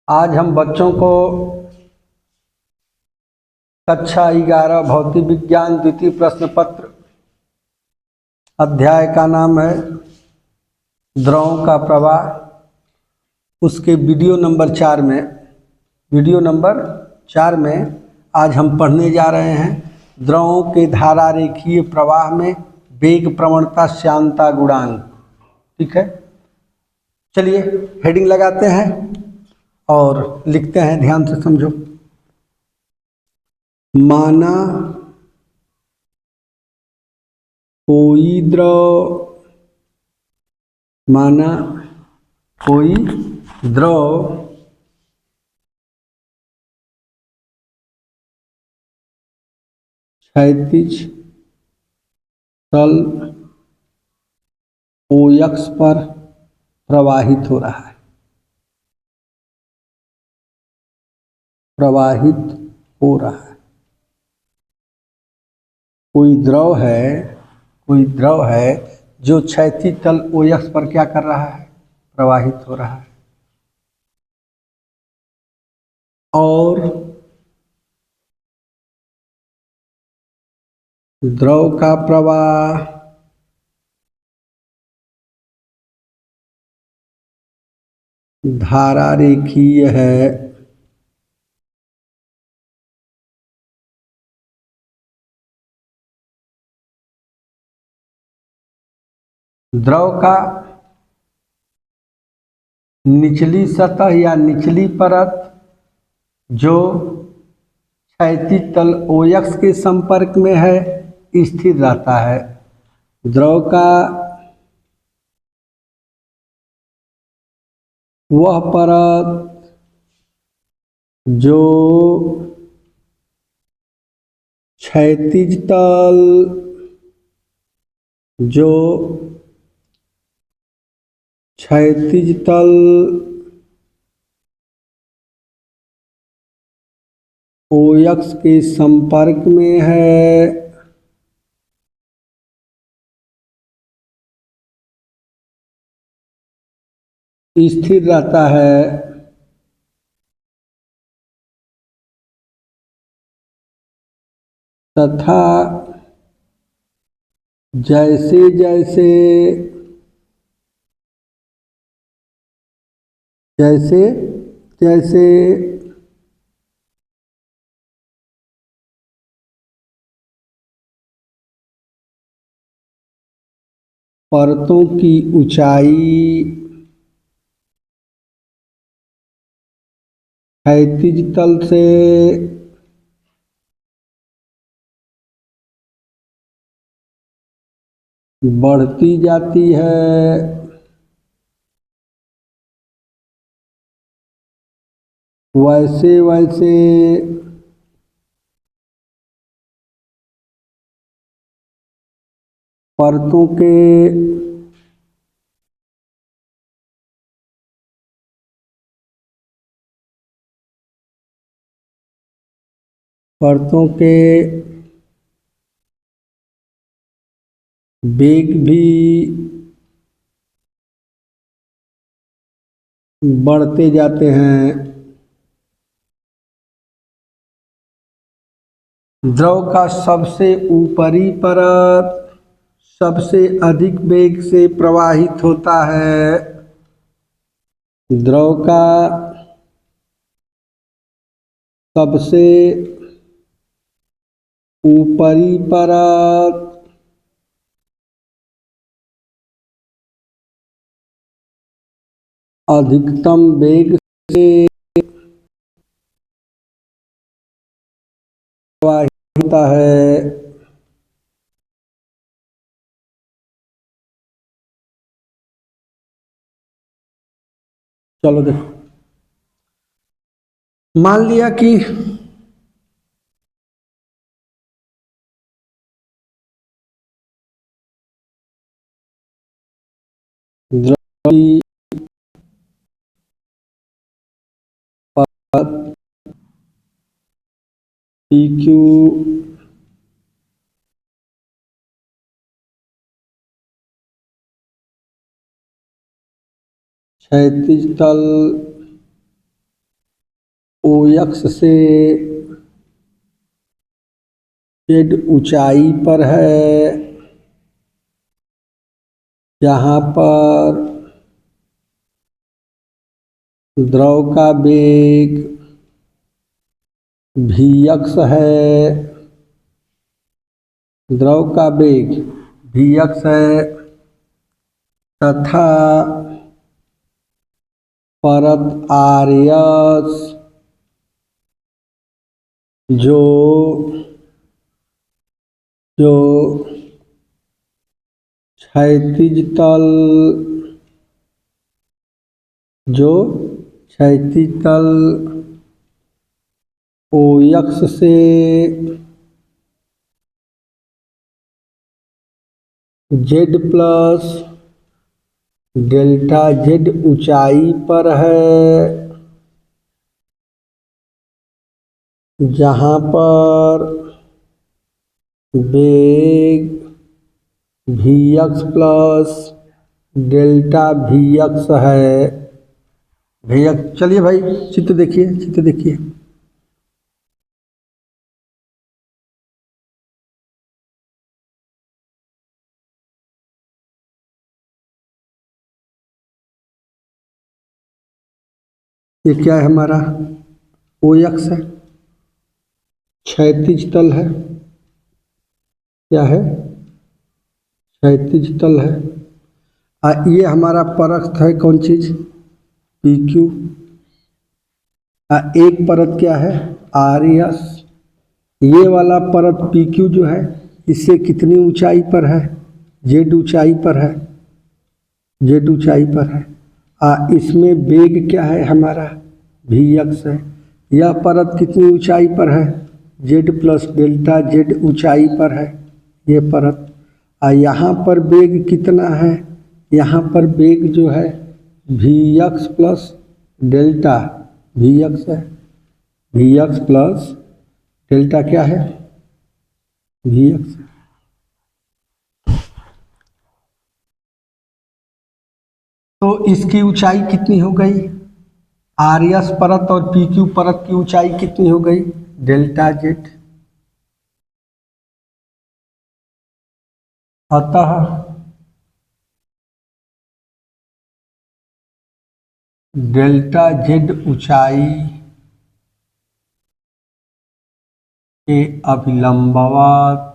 आज हम बच्चों को कक्षा 11 भौतिक विज्ञान द्वितीय प्रश्न पत्र अध्याय का नाम है द्रवों का प्रवाह। उसके वीडियो नंबर 4 में आज हम पढ़ने जा रहे हैं द्रवों के धारा रेखीय प्रवाह में वेग प्रवणता श्यानता गुणांक। ठीक है, चलिए हेडिंग लगाते हैं और लिखते हैं, ध्यान से समझो। माना कोई द्रव क्षैतिज तल OX पर प्रवाहित हो रहा है। कोई द्रव है जो क्षैतिज तल OX पर क्या कर रहा है, प्रवाहित हो रहा है। और द्रव का प्रवाह धारा रेखीय है। द्रव का निचली सतह या निचली परत जो क्षैतिज तल OX के संपर्क में है स्थिर रहता है। द्रव का वह परत जो क्षैतिज तल OX के संपर्क में है स्थिर रहता है। तथा जैसे जैसे परतों की ऊंचाई क्षैतिज तल से बढ़ती जाती है, वैसे परतों के वेग भी बढ़ते जाते हैं। द्रव का सबसे ऊपरी परत सबसे अधिक वेग से प्रवाहित होता है। द्रव का सबसे ऊपरी परत अधिकतम वेग से प्रवाहित होता है। चलो देखो, मान लिया कि द्रव की परत PQ क्षैतिज तल ओ अक्ष से जेड ऊंचाई पर है, जहाँ पर द्रव का वेग भी अक्ष है, द्रव का वेग भी अक्ष है तथा परत आर्यस जो क्षैतिज तल ओ अक्ष से जेड प्लस डेल्टा जेड ऊंचाई पर है, जहाँ पर वेग भी अक्ष प्लस डेल्टा भी अक्ष है। भैया चलिए भाई चित्र देखिए। ये क्या है हमारा ओ अक्ष है, क्षैतिज तल है, क्या है क्षैतिज तल है। ये हमारा परत है कौन चीज पी क्यू। एक परत क्या है आर एस। ये वाला परत पी क्यू जो है इससे कितनी ऊंचाई पर है जेड ऊंचाई पर है, जेड ऊंचाई पर है। इसमें वेग क्या है हमारा भी अक्ष है। यह परत कितनी ऊंचाई पर है जेड प्लस डेल्टा जेड ऊंचाई पर है ये परत। यहाँ पर वेग कितना है, यहाँ पर वेग जो है भी अक्ष प्लस डेल्टा भी अक्ष है, भी अक्ष प्लस डेल्टा क्या है भी अक्ष। तो इसकी ऊंचाई कितनी हो गई आर एस परत और पी क्यू परत की ऊंचाई कितनी हो गई डेल्टा जेड। अतः डेल्टा जेड ऊंचाई के अभिलंबवत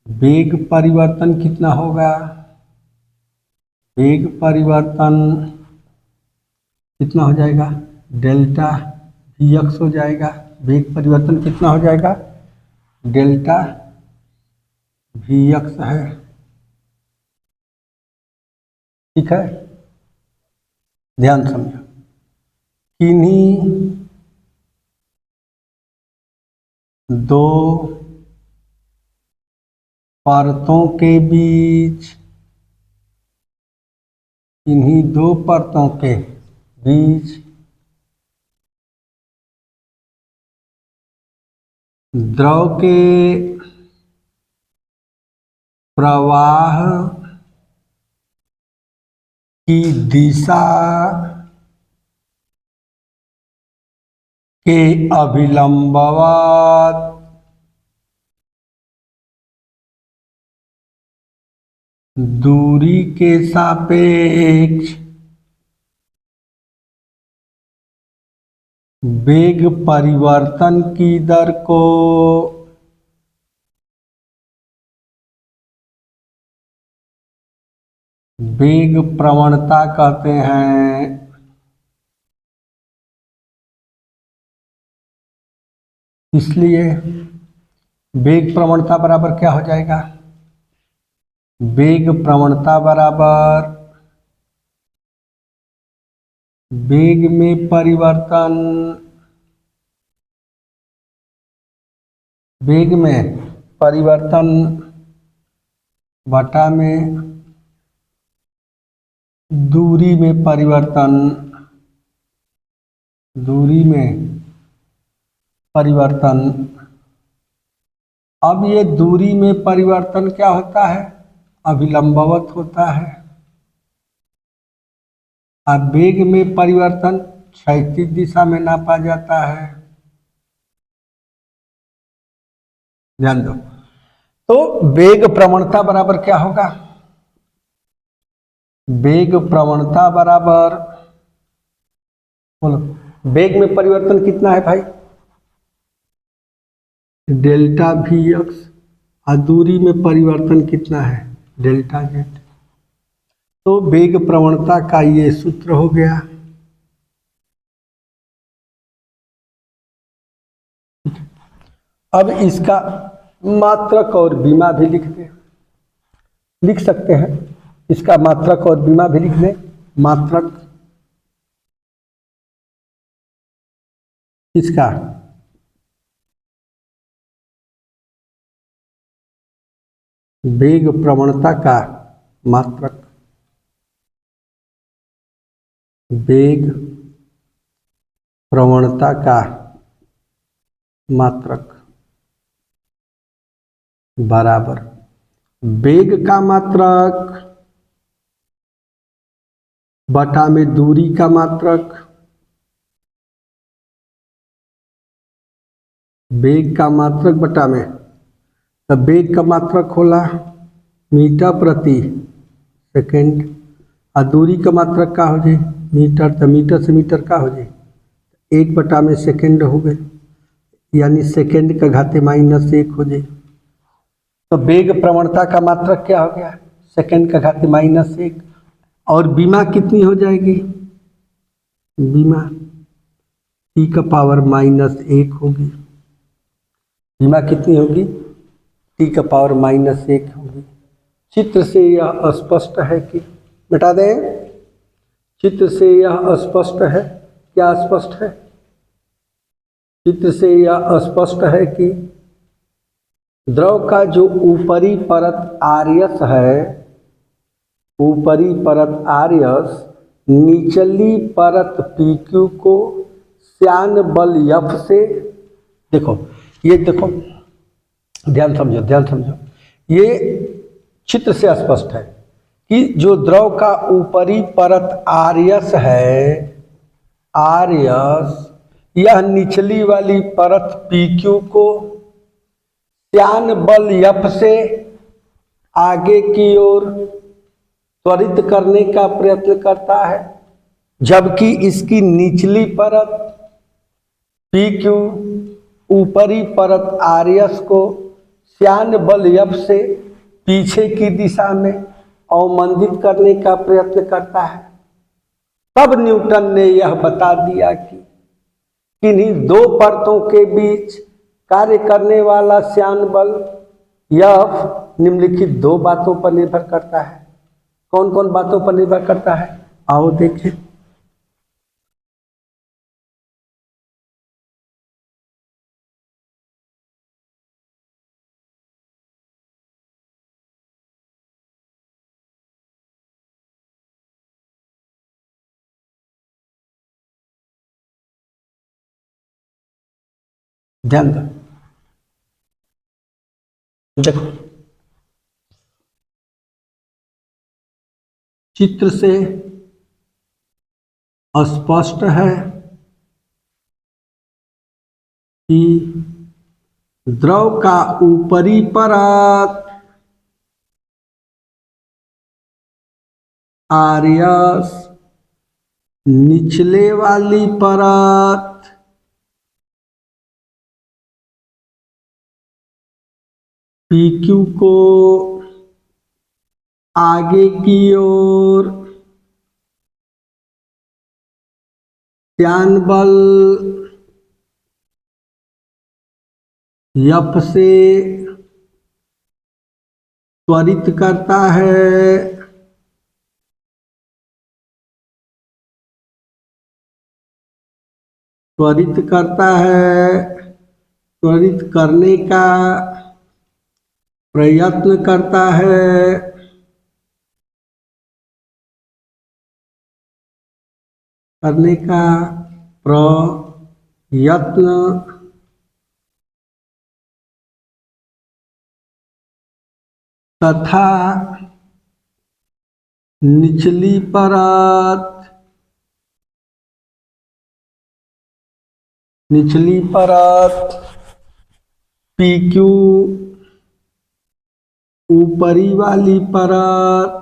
वेग परिवर्तन कितना होगा, वेग परिवर्तन कितना हो जाएगा डेल्टा भी अक्ष हो जाएगा। वेग परिवर्तन कितना हो जाएगा डेल्टा भी अक्ष है, ठीक है। ध्यान समझो किन्हीं दो परतों के बीच, इन्हीं दो परतों के बीच द्रव के प्रवाह की दिशा के अभिलंबवत दूरी के सापेक्ष वेग परिवर्तन की दर को वेग प्रवणता कहते हैं। इसलिए वेग प्रवणता बराबर क्या हो जाएगा, वेग प्रवणता बराबर वेग में परिवर्तन, वेग में परिवर्तन बटा में दूरी में परिवर्तन, दूरी में परिवर्तन। अब ये दूरी में परिवर्तन क्या होता है अभिलंबवत होता है। अब वेग में परिवर्तन क्षैतिज दिशा में नापा जाता है। ध्यान दो। तो वेग प्रवणता बराबर क्या होगा? वेग प्रवणता बराबर, बोलो, वेग में परिवर्तन कितना है भाई? Delta we x. और दूरी में परिवर्तन कितना है? Delta Z. तो वेग प्रवणता का ये सूत्र हो गया। अब इसका मात्रक और बीमा भी लिख सकते हैं। इसका मात्रक और बीमा भी लिख दें। मात्रक इसका वेग प्रवणता का मात्रक, वेग प्रवणता का मात्रक बराबर वेग का मात्रक बटा में दूरी का मात्रक, वेग का मात्रक बटा में, तो वेग का मात्रक होला मीटर प्रति सेकेंड, और दूरी का मात्रक का हो जाए मीटर, तो मीटर से मीटर का हो जाए 1/सेकेंड हो गए, यानी सेकेंड का घाते -1 हो जाए। तो वेग प्रवणता का मात्रक क्या हो गया? सेकेंड का घाते -1। और बीमा कितनी हो जाएगी? बीमा T⁻1 होगी। बीमा कितनी होगी? T⁻1 होगी। चित्र से यह स्पष्ट है कि, मिटा दें, चित्र से यह स्पष्ट है। क्या स्पष्ट है? चित्र से यह स्पष्ट है कि द्रव का जो ऊपरी परत आर्यस है, ऊपरी परत आर्यस निचली परत PQ को श्यान बल F से, देखो ये देखो, ध्यान समझो, ये चित्र से स्पष्ट है कि जो द्रव का ऊपरी परत आर्यस है, आर्यस, यह निचली वाली परत PQ को श्यान बल F से आगे की ओर त्वरित करने का प्रयत्न करता है, जबकि इसकी निचली परत PQ ऊपरी परत आर्यस को श्यान बल F से पीछे की दिशा में अवमंदित करने का प्रयत्न करता है। तब न्यूटन ने यह बता दिया कि किन्हीं दो परतों के बीच कार्य करने वाला श्यान बल F निम्नलिखित दो बातों पर निर्भर करता है। कौन कौन बातों पर निर्भर करता है? आओ देखें। ध्यान दो, देखो चित्र से स्पष्ट है कि द्रव का ऊपरी परत आर्यस निचले वाली परत PQ को आगे की ओर श्यान बल F से त्वरित करता है, त्वरित करने का प्रयत्न करता है, करने का प्रयत्न तथा निचली परत निचली परत PQ, ऊपरी वाली परत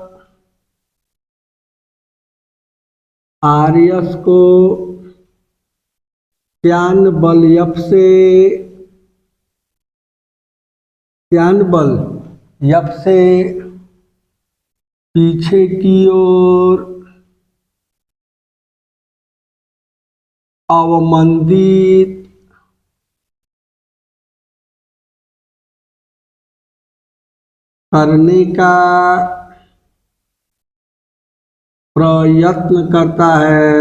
RS को श्यान बल F से, श्यान बल F से पीछे की ओर अवमंदित करने का प्रयत्न करता है।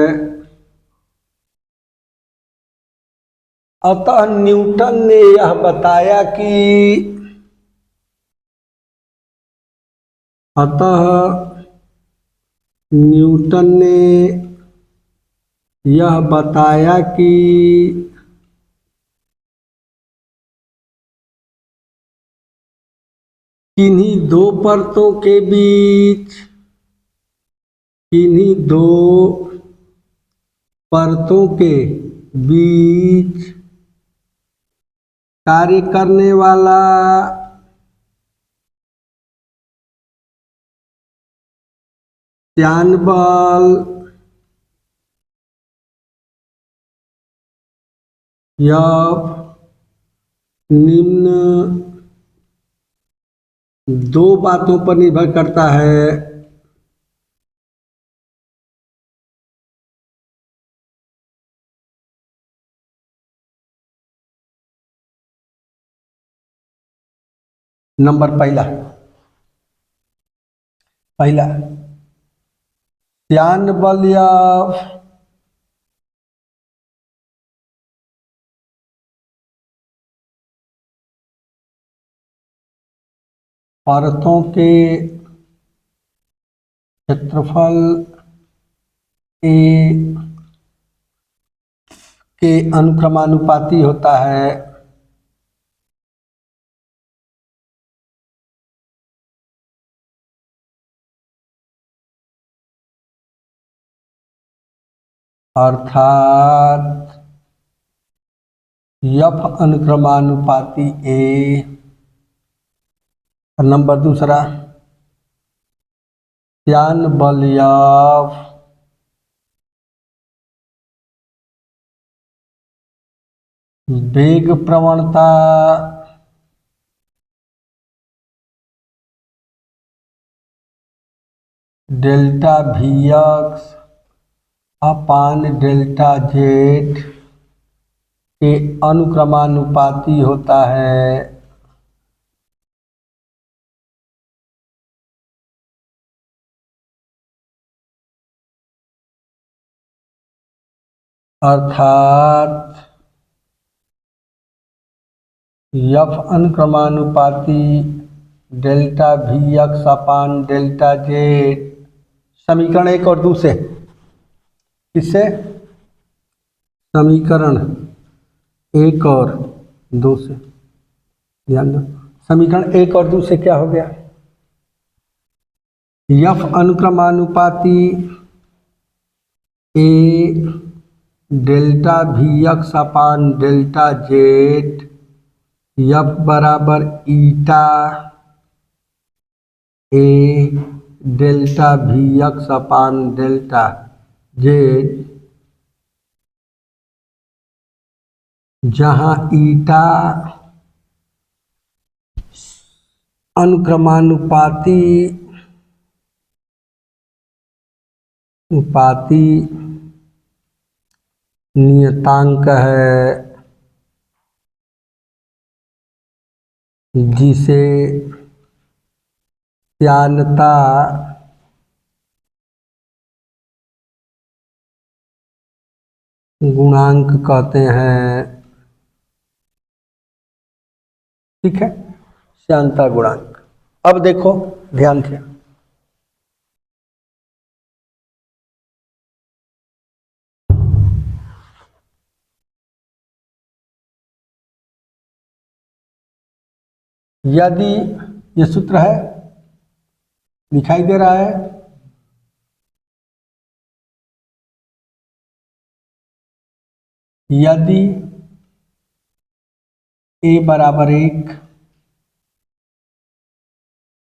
अतः न्यूटन ने यह बताया कि किन्हीं दो परतों के बीच, किन्हीं दो परतों के बीच कार्य करने वाला श्यान बल F निम्न दो बातों पर निर्भर करता है। नंबर पहला श्यान बल F परतों के क्षेत्रफल A के अनुक्रमानुपाती होता है। अर्थात F अनुक्रमानुपाती A। और नंबर दूसरा श्यान बल F वेग प्रवणता delta Vx upon delta Z के अनुक्रमानुपाती होता है। अर्थात F अनुक्रमानुपाती delta Vx upon delta Z। समीकरण 1 और 2 से, किससे? समीकरण 1 और 2 से। ध्यान दो, समीकरण 1 और 2 से क्या हो गया? F अनुक्रमानुपाती A delta Vx upon delta Z, F बराबर ईटा A delta Vx upon delta Z, जहाँ ईटा अनुक्रमानुपाती नियतांक है, जिसे श्यानता गुणांक कहते हैं। ठीक है, श्यानता गुणांक। अब देखो ध्यान से, यदि ये सूत्र है, दिखाई दे रहा है, यदि ए बराबर 1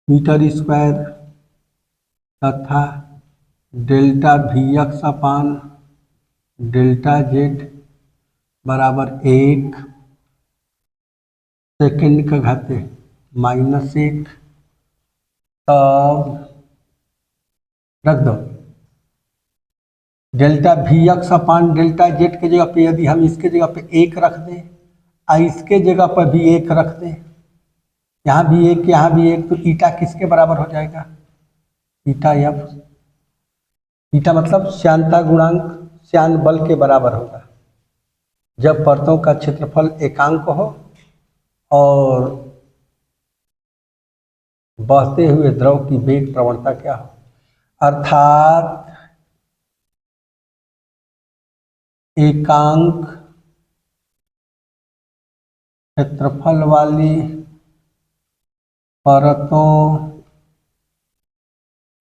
मीटर स्क्वायर तथा delta we x upon delta Z बराबर 1 सेकेंड का घाते -1। तब रख दो delta we x upon delta Z के जगह पे यदि हम इसके जगह पे 1 रख दें और इसके जगह पर भी 1 रख दें, यहाँ भी 1 यहाँ भी 1, तो ईटा किसके बराबर हो जाएगा? ईटा एफ। ईटा मतलब श्यानता गुणांक श्यान बल के बराबर होगा जब परतों का क्षेत्रफल एकांक हो और बहते हुए द्रव की वेग प्रवणता क्या हो, अर्थात एकांक क्षेत्रफल वाली परतों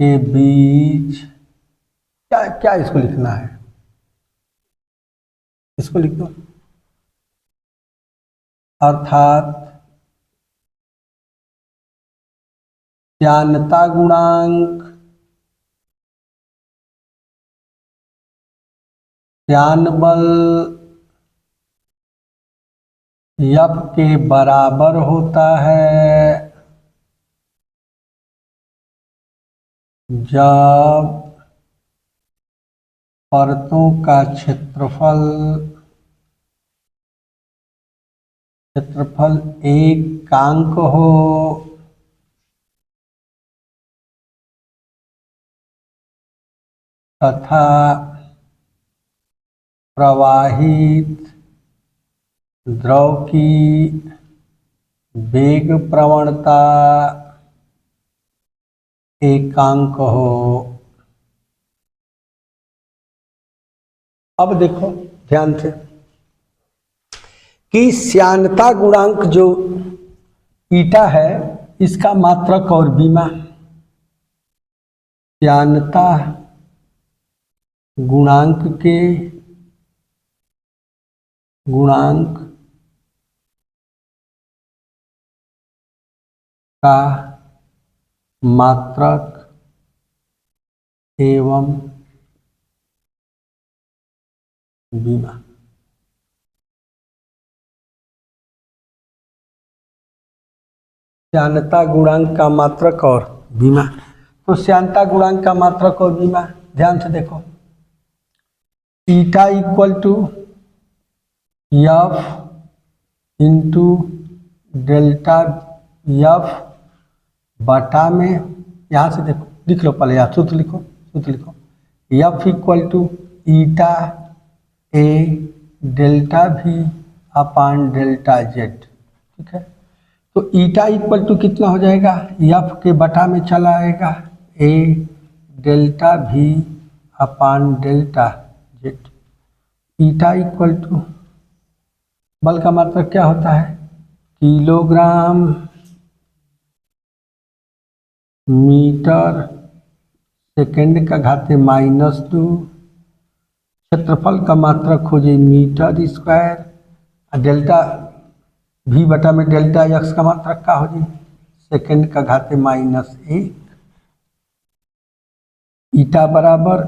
के बीच क्या क्या इसको लिखना है, इसको लिख दो, अर्थात श्यानता गुणांक श्यान बल एफ के बराबर होता है जब परतों का क्षेत्रफल एकांक हो तथा प्रवाहित द्रव की वेग प्रवणता एकांक हो। अब देखो ध्यान से कि श्यानता गुणांक जो ईटा है इसका मात्रक और बीमा, श्यानता गुणांक के गुणांक का मात्रक एवं बीमा। श्यानता गुणांक का मात्रक और बीमा, तो श्यानता गुणांक का मात्रक और बीमा ध्यान से देखो, eta equal to F into delta F बटा में, यहाँ से देखो लिख लो पहले, यहाँ सूत्र लिखो F equal to eta A delta V upon delta Z, ठीक है। तो ईटा इक्वल टू कितना हो जाएगा, एफ के बटा में चला आएगा A delta V upon delta Z. Eta equal to बल का मात्रक क्या होता है, किलोग्राम मीटर सेकेंड का घाते -2, क्षेत्रफल का मात्रक हो जाए मीटर स्क्वायर, डेल्टा वी बटा में डेल्टा एक्स का मात्रक का हो जाए सेकेंड का घाते -1। ईटा बराबर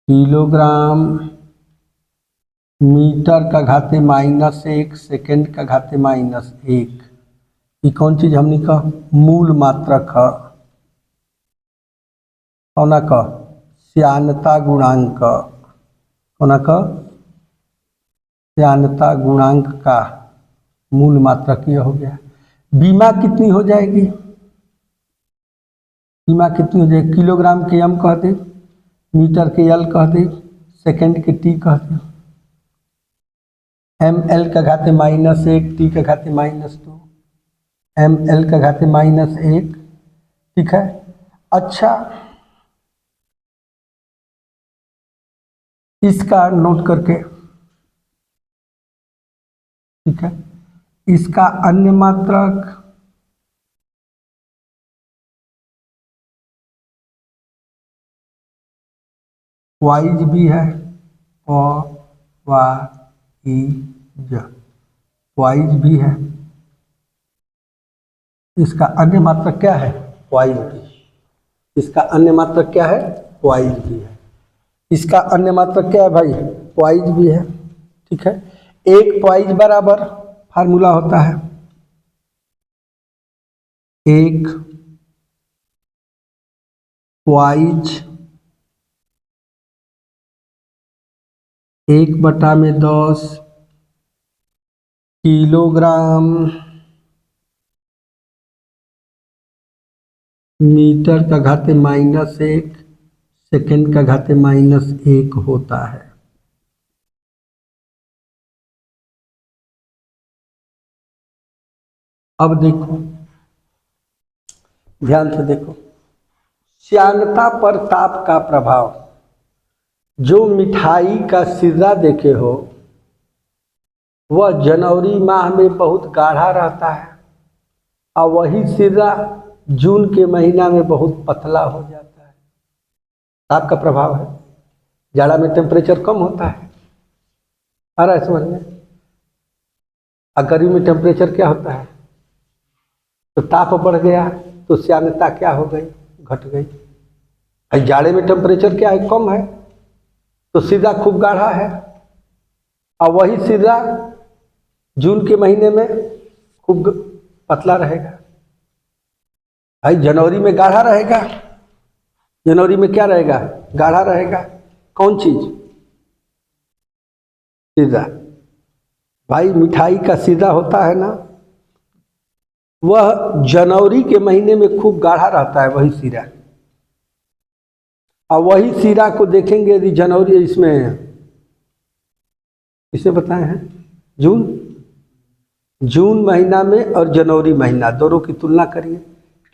किलोग्राम मीटर का घाते -1 सेकेंड का घाते -1। ये कौन चीज हमने का मूल मात्रक है, कौन का श्यानता गुणांक, कौन का श्यानता गुणांक का मूल मात्रक यह हो गया। बीमा कितनी हो जाएगी, बीमा कितनी हो जाएगी, किलोग्राम के एम कह दे, मीटर के एल कह दे, सेकेंड के टी कह दे, एम एल का घाते -1 टी का घाते -2 एम एल का घाते -1, ठीक है। अच्छा इसका नोट करके, ठीक है, इसका अन्य मात्रक वाइज भी है, व वा ई ज, वाइज भी है। इसका अन्य मात्रक क्या है? वाइज भी। इसका अन्य मात्रक क्या है? वाइज भी है। इसका अन्य मात्रक क्या है भाई? वाइज भी है। ठीक है, एक वाइज बराबर फार्मूला होता है एक वाइज 1/10 किलोग्राम मीटर का घाते -1 सेकेंड का घाते -1 होता है। अब देखो, ध्यान से देखो, श्यानता पर ताप का प्रभाव। जो मिठाई का सिरा देखे हो वह जनवरी माह में बहुत गाढ़ा रहता है और वही सिरा जून के महीना में बहुत पतला हो जाता है। ताप का प्रभाव है। जाड़ा में टेम्परेचर कम होता है, आ रहा है समझ में? और गर्मी में टेम्परेचर क्या होता है? तो ताप बढ़ गया तो श्यानता क्या हो गई? घट गई। और जाड़े में टेम्परेचर क्या है? कम है, तो सिरा खूब गाढ़ा है और वही सिरा जून के महीने में खूब पतला रहेगा। भाई जनवरी में गाढ़ा रहेगा, जनवरी में क्या रहेगा? गाढ़ा रहेगा। कौन चीज? सिरा। भाई मिठाई का सिरा होता है ना, वह जनवरी के महीने में खूब गाढ़ा रहता है वही सिरा। और वही सिरा को देखेंगे यदि जनवरी इसे बताए हैं जून महीना में और जनवरी महीना दोनों की तुलना करिए।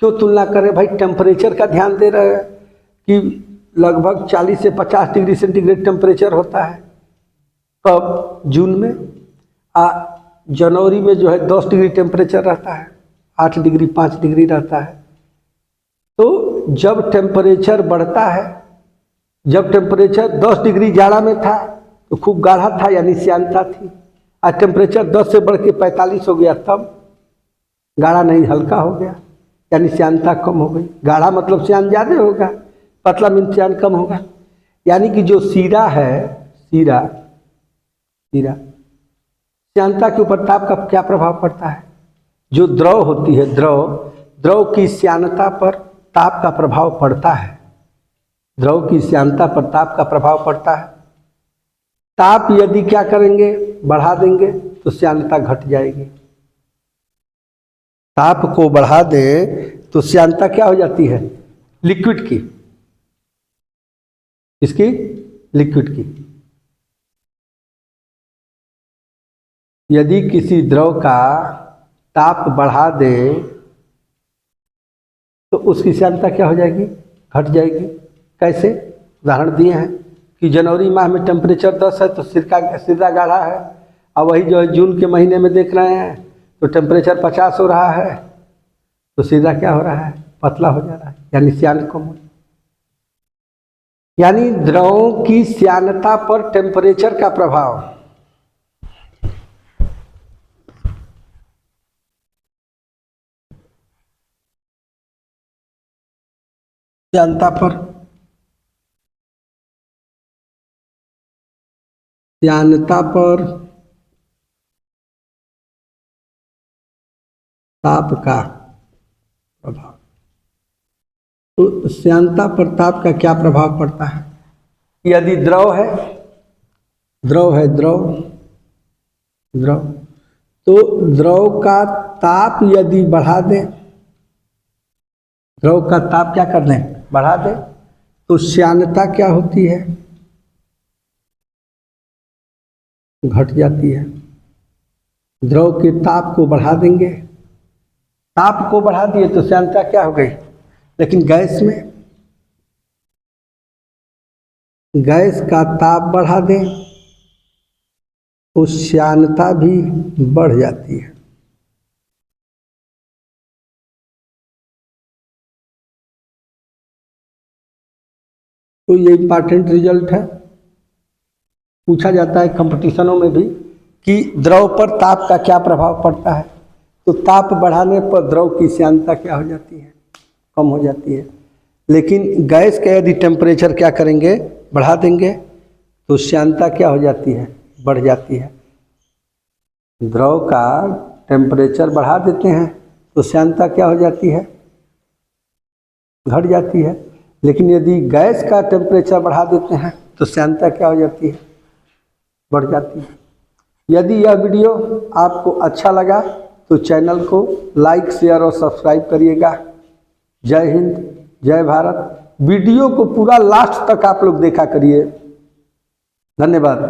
क्यों तुलना करें भाई? टेम्परेचर का ध्यान दे रहे हैं कि लगभग 40 से 50 डिग्री सेंटीग्रेड टेम्परेचर होता है। कब? जून में। जनवरी में जो है 10 डिग्री टेम्परेचर रहता है, 8 डिग्री 5 डिग्री रहता है। तो जब टेम्परेचर बढ़ता है, जब टेम्परेचर 10 डिग्री जाड़ा में था तो खूब गाढ़ा था यानी श्यानता थी। आज टेम्परेचर 10 से बढ़ के 45 हो गया तब गाढ़ा नहीं, हल्का हो गया यानी श्यानता कम हो गई। गाढ़ा मतलब श्यान ज़्यादा होगा, पतला मीन श्यान कम होगा। यानी कि जो सीरा है, सीरा श्यानता के ऊपर ताप का क्या प्रभाव पड़ता है? जो द्रव होती है, द्रव की श्यानता पर ताप का प्रभाव पड़ता है। द्रव की श्यानता पर ताप का प्रभाव पड़ता है। ताप यदि क्या करेंगे? बढ़ा देंगे तो श्यानता घट जाएगी। ताप को बढ़ा दें तो श्यानता क्या हो जाती है? लिक्विड की। इसकी लिक्विड की। यदि किसी द्रव का ताप बढ़ा दें तो उसकी श्यानता क्या हो जाएगी? घट जाएगी। कैसे? उदाहरण दिए हैं कि जनवरी माह में टेम्परेचर 10 है तो सिरा गाढ़ा है, और वही जो है जून के महीने में देख रहे हैं तो टेम्परेचर 50 हो रहा है तो सिरा क्या हो रहा है? पतला हो जा रहा है यानी श्यान कम हो। यानी द्रवों की श्यानता पर टेम्परेचर का प्रभाव। श्यानता पर ताप का प्रभाव। तो श्यानता पर ताप का क्या प्रभाव पड़ता है? यदि द्रव तो द्रव का ताप यदि बढ़ा दें, द्रव का ताप क्या कर दें? बढ़ा दें, तो श्यानता क्या होती है? घट जाती है। द्रव के ताप को बढ़ा देंगे, ताप को बढ़ा दिए तो श्यानता क्या हो गई? लेकिन गैस का ताप बढ़ा दें तो श्यानता भी बढ़ जाती है। तो ये इंपॉर्टेंट रिजल्ट है, पूछा जाता है कंपटीशनों में भी कि द्रव पर ताप का क्या प्रभाव पड़ता है। तो ताप बढ़ाने पर द्रव की श्यानता क्या हो जाती है, कम हो जाती है। लेकिन गैस का यदि टेम्परेचर क्या करेंगे, बढ़ा देंगे, तो श्यानता क्या हो जाती है, बढ़ जाती है। द्रव का टेम्परेचर बढ़ा देते हैं तो श्यानता क्या हो जाती है, घट जाती है। लेकिन यदि गैस का टेम्परेचर बढ़ा देते हैं तो श्यानता क्या हो जाती है, बढ़ जाती है। यदि यह वीडियो आपको अच्छा लगा तो चैनल को लाइक, शेयर और सब्सक्राइब करिएगा। जय हिंद, जय भारत। वीडियो को पूरा लास्ट तक आप लोग देखा करिए। धन्यवाद।